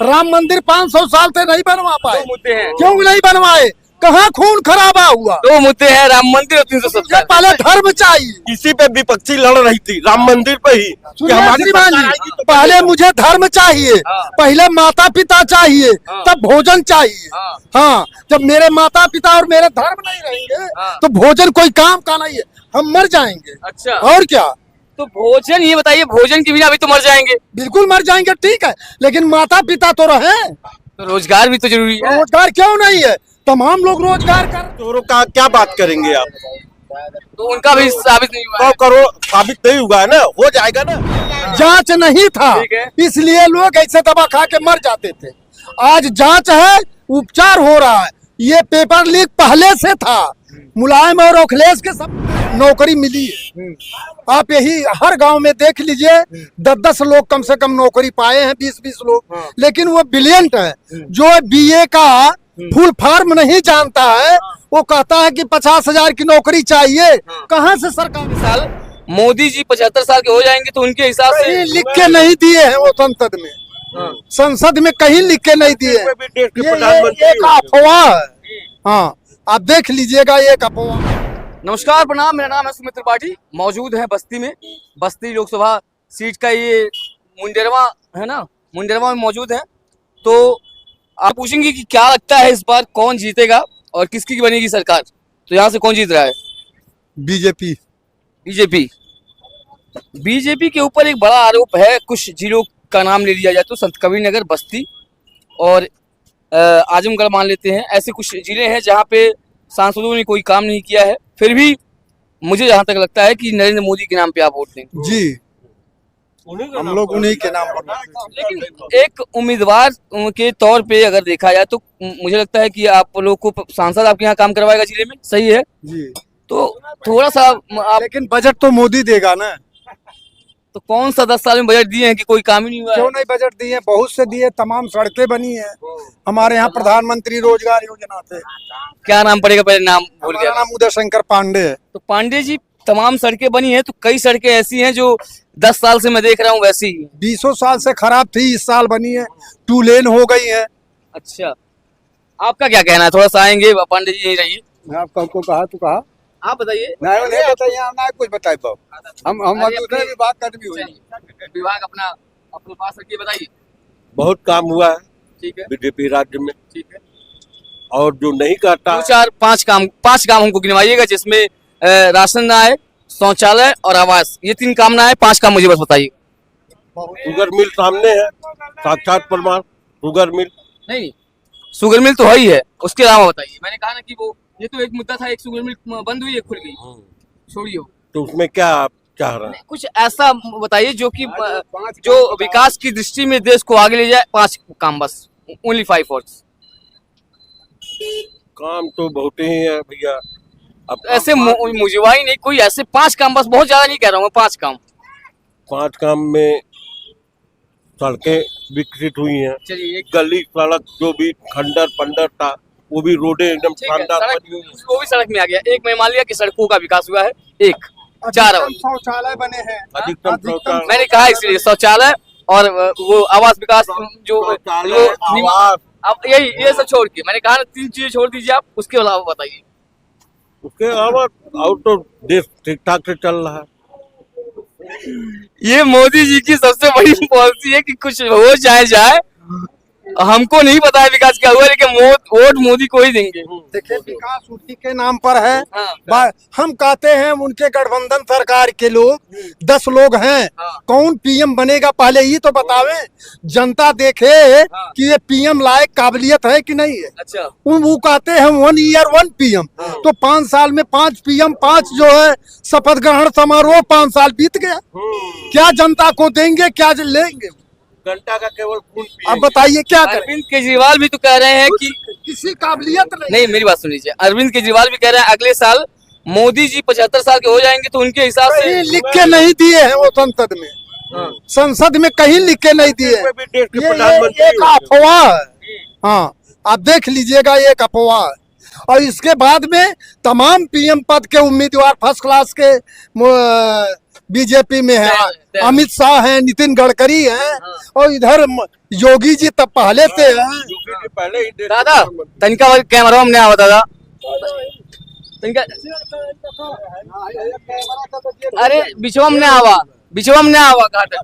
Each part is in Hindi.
राम मंदिर 500 साल से नहीं बनवा पाए। दो मुद्दे हैं, क्यों नहीं बनवाए? कहाँ खून खराबा हुआ? दो मुद्दे हैं, राम मंदिर और 370। पहले धर्म चाहिए। इसी पे विपक्षी लड़ रही थी, राम मंदिर पे ही कि सुनिए हमारी श्रीमान सरकार जी, आएगी तो पहले मुझे धर्म चाहिए, पहले माता पिता चाहिए, तब भोजन चाहिए। हाँ, जब मेरे माता पिता और मेरे धर्म नहीं रहेंगे तो भोजन कोई काम का नहीं है, हम मर जाएंगे। अच्छा, और क्या? तो भोजन, ये बताइए, भोजन के बिना अभी तो मर जाएंगे, बिल्कुल मर जाएंगे, ठीक है, लेकिन माता पिता तो रहे। तो रोजगार भी तो जरूरी है। रोजगार क्यों नहीं है? तमाम लोग रोजगार कर। चोरों का क्या बात करेंगे आप? तो उनका भी साबित नहीं हुआ 100 है। करोड़ साबित नहीं हुआ है ना, हो जाएगा ना। जांच नहीं था, ठीक है। इसलिए लोग ऐसे दवा खा के मर जाते थे। आज जांच है, उपचार हो रहा है। ये पेपर लीक पहले से था, मुलायम और अखिलेश के सब नौकरी मिली है। आप यही हर गांव में देख लीजिए, 10-10 लोग कम से कम नौकरी पाए हैं, 20-20 लोग। लेकिन वो ब्रिलियंट है, जो बीए का फुल फॉर्म नहीं जानता है, वो कहता है कि 50,000 की नौकरी चाहिए। कहाँ से सरकार? साल मोदी जी 75 साल के हो जाएंगे तो उनके हिसाब से कहीं लिख के नहीं दिए हैं वो संसद में। संसद में कहीं लिख के नहीं दिए हैं। भी देश के ये प्रधानमंत्री एक अफवाह है। हाँ, आप देख लीजिएगा, ये एक अफवाह। नमस्कार, प्रणाम, मेरा नाम है सुमित त्रिपाठी। मौजूद है बस्ती में, बस्ती लोकसभा सीट का ये मुंडेरवा है ना, मुंडेरवा में मौजूद है। तो आप पूछेंगे कि क्या लगता है इस बार कौन जीतेगा और किसकी बनेगी सरकार, तो यहाँ से कौन जीत रहा है? बीजेपी। बीजेपी। बीजेपी के ऊपर एक बड़ा आरोप है, कुछ जिलों का नाम ले लिया जाए तो संत कबीर नगर, बस्ती और आजमगढ़ मान लेते हैं। ऐसे कुछ जिले हैं जहाँ पे सांसदों ने कोई काम नहीं किया है, फिर भी मुझे जहाँ तक लगता है कि नरेंद्र मोदी के नाम पे आप वोट देंगे। जी, हम लोग उन्हीं के नाम पर। लेकिन एक उम्मीदवार के तौर पे अगर देखा जाए तो मुझे लगता है कि आप लोग को सांसद आपके यहाँ काम करवाएगा जिले में, सही है? जी, तो थोड़ा सा आप, लेकिन बजट तो मोदी देगा ना। तो कौन सा 10 साल में बजट दिए हैं कि कोई काम ही नहीं हुआ है? क्यों नहीं बजट दिए? बहुत से दिए, तमाम सड़कें बनी है हमारे यहाँ। प्रधानमंत्री रोजगार योजना थे। क्या नाम पड़ेगा, पहले नाम भूल हमारा गया। नाम उदय शंकर पांडे है। तो पांडे जी, तमाम सड़कें बनी हैं, तो कई सड़कें ऐसी हैं जो 10 साल से मैं देख रहा हूँ वैसी ही। 20 साल से खराब थी, इस साल बनी है, 2 लेन हो गई है। अच्छा, आपका क्या कहना है? थोड़ा सा आएंगे, पांडे जी यहीं रहिए, आपको कहा तो कहा आप बताइए। नहीं बताइए, ना कुछ बताए तो हम अरे दूसरे अपने- भी बात कर भी हुई। चलिए, विभाग अपना अपने पास रखिए, बताइए। बहुत काम हुआ है ठीक है, बीजेपी राज्य में, ठीक है। और जो नहीं करता 2, 4, 5 काम हमको गिनवाइएगा, जिसमें राशन ना आए, शौचालय और आवास, ये 3 काम ना आए, 5 काम मुझे बस बताइए। शुगर मिल सामने है, साक्षात प्रमाण शुगर मिल। नहीं, शुगर मिल तो है ही है, उसके अलावा बताइए। मैंने कहा ना कि वो, ये तो एक मुद्दा था, एक शुगर मिल बंद हुई, एक खुल गई, छोड़िए वो। तो उसमें क्या आप चाह रहे हैं? कुछ ऐसा बताइए जो कि जो विकास की दृष्टि में देश को आगे ले जाए। 5 काम बस, ओनली 5 वर्ड्स। काम तो बहुत ही है भैया। अब ऐसे मुझवाई नहीं, कोई ऐसे 5 काम बस, बहुत ज्यादा नहीं कह रहा हूँ मैं, 5 काम। 5 काम में सड़कें विकसित हुई हैं, चलिए, एक गली सड़क जो भी खंडर पंडर था वो भी रोडें एकदम ठीक है, शानदार सड़क बनी हुई हैं। वो भी सड़क में आ गया। एक मैं मान लिया कि सड़कों का विकास हुआ है, एक 4 और शौचालय बने हैं। अधिकतम शौचालय, मैंने कहा इसलिए शौचालय और वो आवास विकास जो शौचालय, आवास, अब यही, ये सब छोड़ के मैंने कहा ना 3 चीजें छोड़ दीजिए आप, उसके अलावा बताइए। उसके अलावा और तो देश ठीक ठाक से चल रहा है। ये मोदी जी की सबसे बड़ी पॉलिसी है कि कुछ हो जाए, हमको नहीं पता है विकास क्या हुआ, लेकिन वोट मोदी को ही देंगे। देखिए, विकास उसी के नाम पर है। हाँ। हम कहते हैं उनके गठबंधन सरकार के लोग 10 लोग हैं, हाँ। कौन पीएम बनेगा पहले ही तो बतावे, जनता देखे कि ये पीएम लायक काबिलियत है कि नहीं है। अच्छा, वो कहते हैं 1 ईयर 1 पीएम, तो 5 साल में 5 पीएम, 5 जो है शपथ ग्रहण समारोह, 5 साल बीत गया। क्या जनता को देंगे, क्या लेंगे? घंटा का केवल खून अब बताइए क्या करें? अरविंद केजरीवाल भी तो कह रहे हैं कि किसी काबिलियत नहीं, मेरी बात सुन लीजिए। अरविंद केजरीवाल भी कह रहे हैं अगले साल मोदी जी 75 साल के हो जाएंगे तो उनके हिसाब से कहीं लिख के नहीं दिए हैं वो संसद में। संसद में कहीं लिख के नहीं दिए। में भी देश के ये प्रधानमंत्री एक अफवाह है। हाँ, आप देख लीजिएगा, ये एक अफवाह है। और इसके बाद में तमाम पीएम पद के उम्मीदवार फर्स्ट क्लास के बीजेपी में है, अमित शाह है, नितिन गडकरी है, और इधर योगी जी तब पहले से है। पहले ही दादा तनिका कैमरा हमने आवा दादा तनिका अरे बिचवा में आवा कहा था।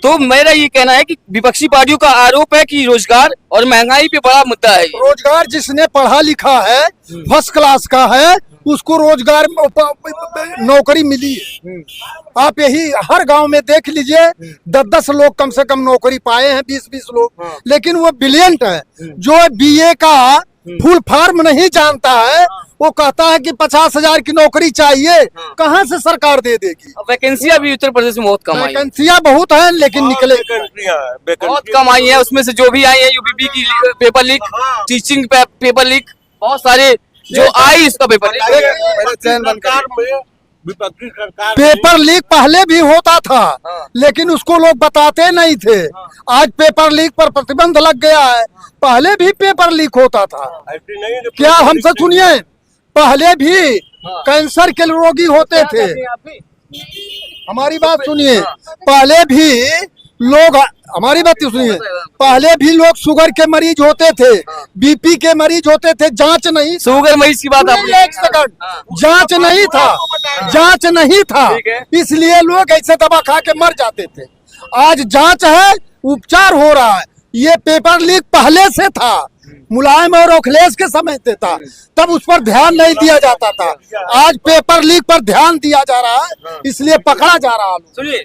तो मेरा ये कहना है कि विपक्षी पार्टियों का आरोप है कि रोजगार और महंगाई पे बड़ा मुद्दा है ये। रोजगार जिसने पढ़ा लिखा है, फर्स्ट क्लास का है, उसको रोजगार नौकरी मिली है। आप यही हर गांव में देख लीजिए, 10-10 लोग कम से कम नौकरी पाए हैं, 20-20 लोग। लेकिन वो ब्रिलियंट है, जो बीए का फुल फॉर्म नहीं जानता है, वो कहता है कि 50,000 की नौकरी चाहिए, कहाँ से सरकार दे देगी। वैकेंसियां भी उत्तर प्रदेश में बहुत कम आई है। वैकेंसियां बहुत हैं, लेकिन निकले बहुत कम आई है। उसमें से जो भी आई है यूपीपी की paper leak, teaching paper leak, बहुत सारे जो आई इसका पेपर पेपर लीक पहले भी होता था, लेकिन उसको लोग बताते नहीं थे। आज पेपर लीक पर प्रतिबंध लग गया है, पहले भी पेपर लीक होता था। क्या हमसे सुनिए, पहले भी कैंसर के रोगी होते थे। हमारी बात सुनिए, पहले भी लोग, हमारी बात सुनिए, पहले भी लोग शुगर के मरीज होते थे, बीपी के मरीज होते थे, जांच नहीं। शुगर मरीज की बात आपने, एक सेकंड, जांच नहीं था, जांच नहीं था, इसलिए लोग ऐसे दवा खा के मर जाते थे। आज जांच है, उपचार हो रहा है। ये पेपर लीक पहले से था, मुलायम और अखिलेश के समय से था, तब उस पर ध्यान नहीं दिया जाता था। आज पेपर लीक पर ध्यान दिया जा रहा है, इसलिए पकड़ा जा रहा है। सुनिए,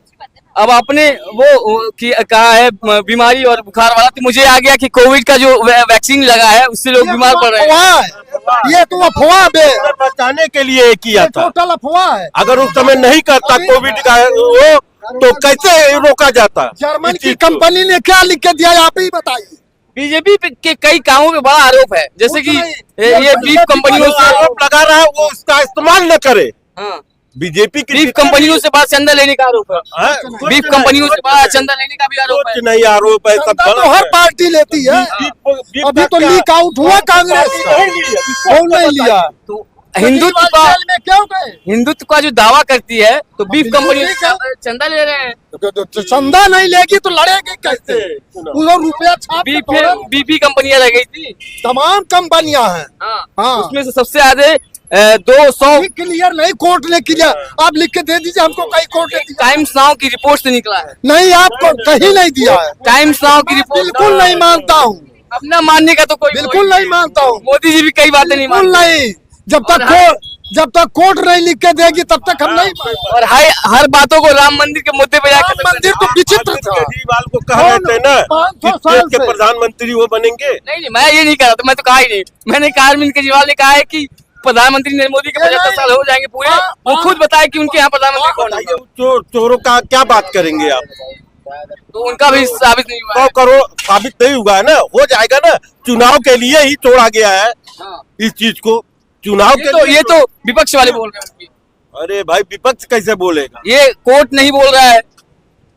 अब आपने वो कहा है बीमारी और बुखार वाला, तो मुझे आ गया कि कोविड का जो वैक्सीन लगा है उससे लोग बीमार पड़ रहे हैं। ये तो अफवाह बचाने के लिए किया था, टोटल अफवाह है। अगर उस समय नहीं करता कोविड का वो, तो कैसे रोका जाता। जर्मन की कंपनी ने क्या लिख के दिया, आप ही बताइए। बीजेपी के कई कामों पे बड़ा आरोप है, जैसे कि ये बीफ कंपनियों से आरोप लगा रहा है, वो उसका इस्तेमाल न करे। बीजेपी की बीफ कंपनियों से बड़ा चंदा लेने का आरोप है। बीफ कंपनियों से बड़ा चंदा लेने का भी आरोप है। कुछ नहीं आरोप है, सब तो हर पार्टी लेती है। अभी तो लीक आउट हुआ, कांग्रेस कौन नहीं लिया। तो हिंदुत्व का जो दावा करती है, तो बीफ कंपनी चंदा ले रहे हैं। तो चंदा नहीं लेगी तो लड़ेगी कैसे? रुपया छाप बीपी कंपनियां रह गई थी, तमाम कंपनियां हैं। हाँ, उसमें से सबसे ज्यादा 200 क्लियर नहीं, कोर्ट ने क्लियर, आप लिख के दे दीजिए हमको, कई कोर्ट ने दिया। टाइम्स नाउ की रिपोर्ट से निकला है। नहीं, आपको कहीं नहीं दिया है। टाइम्स नाउ की रिपोर्ट बिल्कुल नहीं मानता हूँ, अपना मानने का तो कोई बिल्कुल नहीं मानता हूँ। मोदी जी भी कई बातें नहीं मानते। नहीं, जब तक कोर्ट नहीं लिख के देगी तब तक हम नहीं। और हर बातों को राम मंदिर के मुद्दे पे जाकर, मंदिर तो विचित्र था। केजरीवाल को कह रहे थे ना कि देश के प्रधानमंत्री वो बनेंगे। नहीं, मैं ये नहीं कह रहा था, मैं तो कहा ही नहीं। मैंने कहा अरविंद केजरीवाल ने कहा है कि प्रधानमंत्री नरेंद्र मोदी के 75 साल हो जाएंगे पूरे। वो खुद बताए कि उनके यहाँ प्रधानमंत्री कौन है। चोरों का क्या बात करेंगे आप? तो उनका भी साबित नहीं हुआ। 100 करोड़ साबित नहीं हुआ है ना, हो जाएगा ना। चुनाव के लिए ही छोड़ा गया है इस चीज को, चुनाव के लिए। ये तो विपक्ष वाले बोल रहे हैं। अरे भाई, विपक्ष कैसे बोलेगा? ये कोर्ट नहीं बोल रहा है,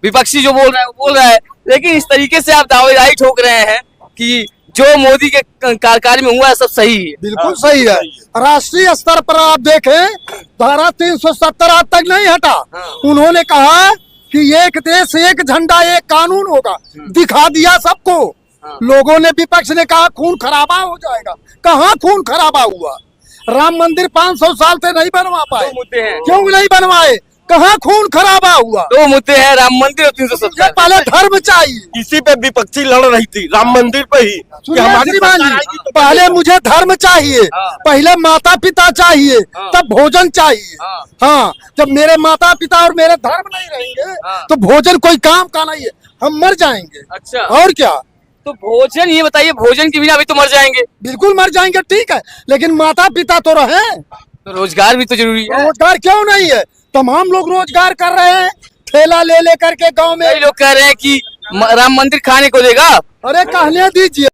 विपक्षी जो बोल रहा है वो बोल रहा है। लेकिन इस तरीके से आप दावेदारी ठोक रहे हैं कि जो मोदी के कार्यकाल में हुआ है सब सही है। बिल्कुल सही है। राष्ट्रीय स्तर पर आप देखें, धारा 370 आज तक नहीं हटा। उन्होंने कहा कि एक देश एक झंडा एक कानून होगा, दिखा दिया सबको। लोगों ने, विपक्ष ने कहा खून खराबा हो जाएगा, कहाँ खून खराबा हुआ? राम मंदिर 500 साल से नहीं बनवा पाए, क्यों नहीं बनवाए? कहाँ खून खराबा हुआ? 2 मुद्दे हैं, राम मंदिर और 370। पहले धर्म चाहिए, इसी पे विपक्षी लड़ रही थी, राम मंदिर पे ही। पहले मुझे धर्म चाहिए, पहले माता पिता चाहिए, तब भोजन चाहिए। हाँ, जब मेरे माता पिता और मेरे धर्म नहीं रहेंगे तो भोजन कोई काम का नहीं है, हम मर जाएंगे। अच्छा, और क्या? तो भोजन, ये बताइए, भोजन के बिना भी तो मर जाएंगे। बिल्कुल मर जाएंगे, ठीक है, लेकिन माता पिता तो रहे। तो रोजगार भी तो जरूरी है। रोजगार क्यों नहीं है? तमाम लोग रोजगार कर रहे हैं, ठेला ले करके गांव में। कई लोग कह रहे हैं कि राम मंदिर खाने को देगा। अरे कहने दीजिए।